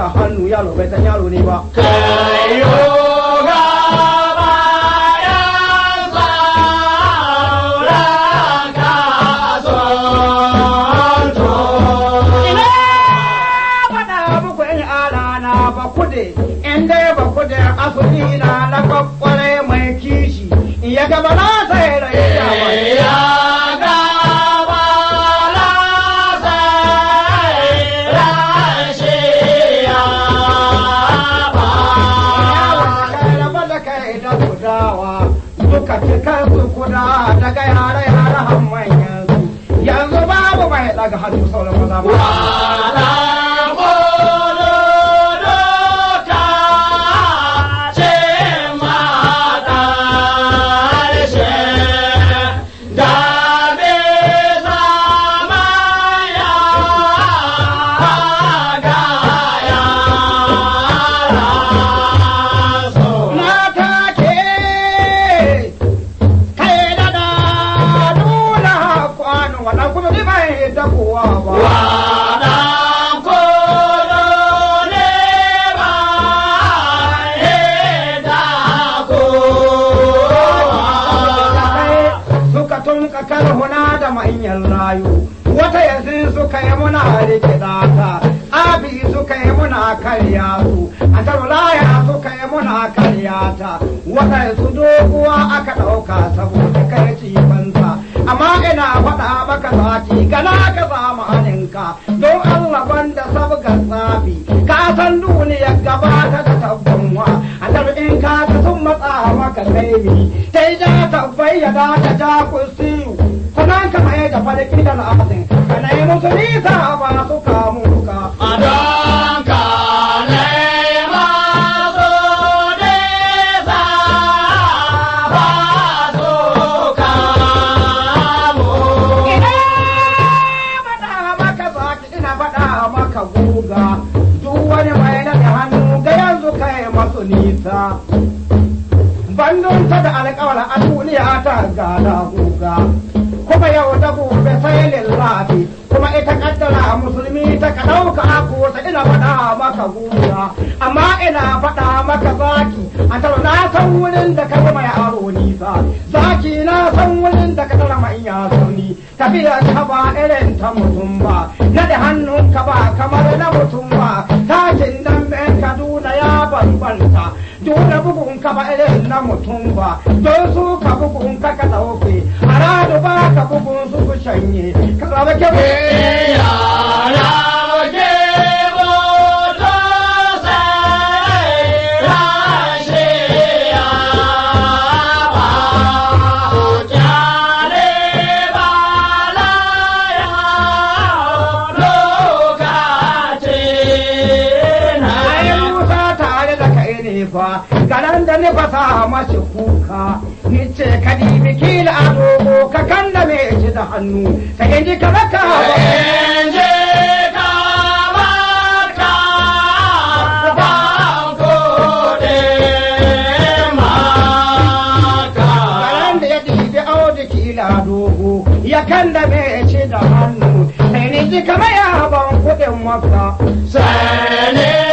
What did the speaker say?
da hannu yaro bai san yaro ne ba kayo asuli na na kwakwale mai kishi ya gaba na sai rai ya gaba na sai rashi ya ba ya wanda da kai da kudawa duka cikin su kuda daga yare har manyan yanzu babu mai daga hannu sauran maza ba wata yanzu suka yi muna rike data abi suka yi muna karya su a tarulaya suka yi muna karya ta wata su doguwa aka ɗauka saboda kai ci banza amma ina faɗa maka zaki gana ka samu halinka don Allah banda sabgar tsafi ka san duniya gabata da tabbanwa a in ka sun matsa maka kaimi ta yi ja tabbayyada ta ja kusiyu sanan ka mai da falki da al'adun kana yi musu nisa ba su kamu ka adon ka ne masu nisa ba su kamu ina faɗa maka zaki ina faɗa maka guga duk wani mai na da hannu ga yanzu kai masu nisa bandun ta da alƙawar a duniya ta gada guga kuma yau da gobe sai lillahi kuma ita kaddara musulmi ta ka dauka ko ta ina faɗa maka gura amma ina faɗa maka zaki a taro na san wurin da ka mai aro nisa zaki na san wurin da ka tara mai ya sauni tafiya ta ba irin ta mutum ba na da hannun ka ba kamar na mutum ba takin nan mai Kaduna ya bambanta dole bugun ka ba irin na mutum ba don su ka bugun ka ka dauke aradu ba ka bugun su ku shanye ka zama ke ya ya ke moto sai rashi ya ba jale bala ya lokacin ai Musa tare da kai ne fa garan da ne fa sa mashi kuka ni ce ka dibi kila agogo ka kanda me ci da hannu sai in ji ka baka ya kanda me ci da hannu sai ni ji kamar ya ban kuɗin maka sai